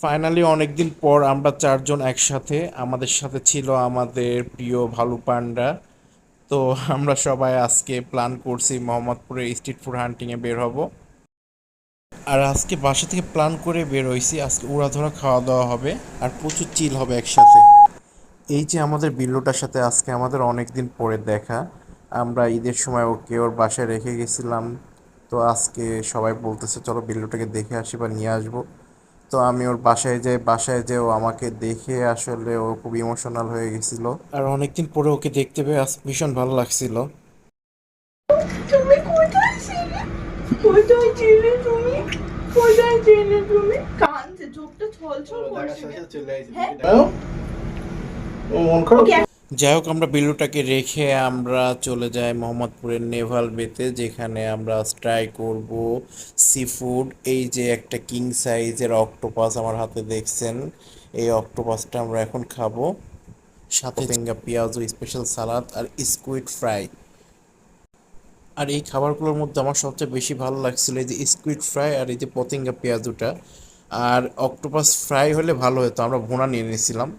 Finally অনেকদিন পর আমরা চারজন একসাথে। আমাদের সাথে ছিল আমাদের প্রিয় ভালু পান্ডা। তো আমরা সবাই আজকে প্ল্যান করছি মোহাম্মদপুরে স্ট্রিট ফুড হান্টিংয়ে বের হব। আর আজকে বাসা থেকে প্ল্যান করে বের হইছি, আজকে উড়াধরা খাওয়া দাওয়া হবে আর প্রচুর চিল হবে একসাথে। এই যে আমাদের বিল্লুটার সাথে আজকে আমাদের অনেক দিন পরে দেখা। আমরা ঈদের সময় ওকে ওর বাসায় রেখে গেছিলাম। তো আজকে সবাই বলতেছে চলো বিল্লুটাকে দেখে আসি বা নিয়ে আসবো। তো আমি ওর বাসায় যে ও আমাকে দেখে আসলে ও খুব ইমোশনাল হয়ে গেছিল। আর অনেকদিন পরে ওকে দেখতে পেয়ে ভীষণ ভালো লাগছিল। তুমি কোথায় ছিলে? কোথায় ছিলে তুমি? কোথায় ছিলে তুমি? কাঁদছে, চোখটা ছলছল করছে। হ্যাঁ? ওকে যাই হোক, আমরা বিল্লুটাকে রেখে আমরা চলে যাই মোহাম্মদপুরের নেভাল বেতে, যেখানে আমরা ট্রাই করব সি ফুড। এই যে একটা কিং সাইজের অক্টোপাস আমার হাতে দেখছেন, এই অক্টোপাসটা আমরা এখন খাবো। সাথে পেঙ্গা পেঁয়াজ ও স্পেশাল সালাদ আর স্কুইড ফ্রাই। আর এই খাবারগুলোর মধ্যে আমার সবচেয়ে বেশি ভালো লাগছিল এই যে স্কুইড ফ্রাই আর এই যে পতেঙ্গা পেঁয়াজুটা। আর অক্টোপাস ফ্রাই হলে ভালো হতো, আমরা ভুনা নিয়ে নিয়েছিলাম।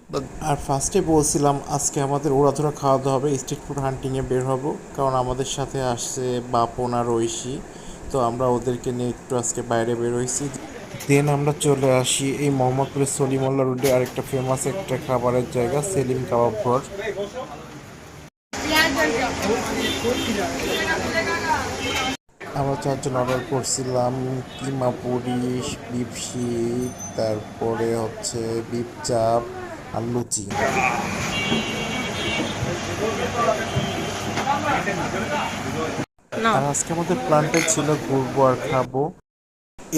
আর ফার্স্টে বলছিলাম আজকে আমাদের ওড়াধরা খাওয়া দাওয়া হবে, স্ট্রিট ফুড হান্টিংয়ে বের হব, কারণ আমাদের সাথে আসছে বাপন আর ঐশী। তো আমরা ওদেরকে নিয়ে একটু আজকে বাইরে বের হয়েছি। দেন আমরা চলে আসি এই মোহাম্মদপুরের সলিমুল্লাহ রোডে আরেকটা ফেমাস একটা খাবারের জায়গা, সেলিম কাবাব ঘর। আমরা চারজন অর্ডার করছিলাম কিমা পুরি, বিফ শিক, তারপরে হচ্ছে বিফ চাপ আর লুচি। আর আজকে আমাদের প্ল্যানটা ছিল ঘুরবো আর খাবো।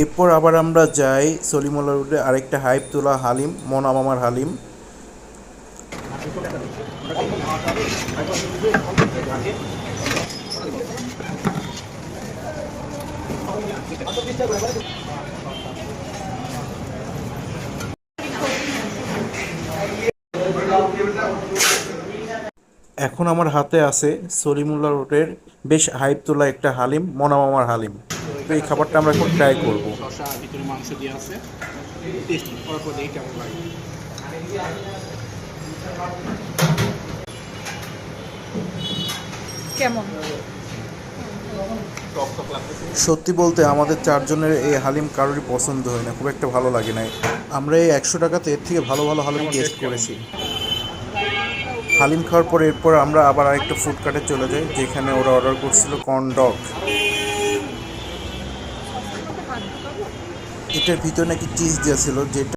এরপর আবার আমরা যাই সলিমুল্লাহ রোডে আরেকটা হাইপ তোলা হালিম, মনা মামার হালিম। এখন আমার হাতে আছে সলিমুল্লাহ রোডের বেশ হাইপ তোলা একটা হালিম, মনা মামার হালিম। তো এই খাবারটা আমরা এখন ট্রাই করব। শসা ভিতরে মাংস দিয়ে আছে, টেস্ট করার পর দেখি কেমন লাগে। কেমন? সত্যি বলতে আমাদের চারজনের এই হালিম কারোরই পছন্দ হয় না, খুব একটা ভালো লাগে না। আমরা এই 100 টাকাতে এর থেকে ভালো ভালো হালিম টেস্ট করেছি। হালিম খাওয়ার পর এরপর আমরা আবার আরেকটা ফুড কার্টে চলে যাই, যেখানে ওরা অর্ডার করছিল কর্ন ডগ। এটার ভিতরে নাকি চিজ দেওয়া ছিল, যেটা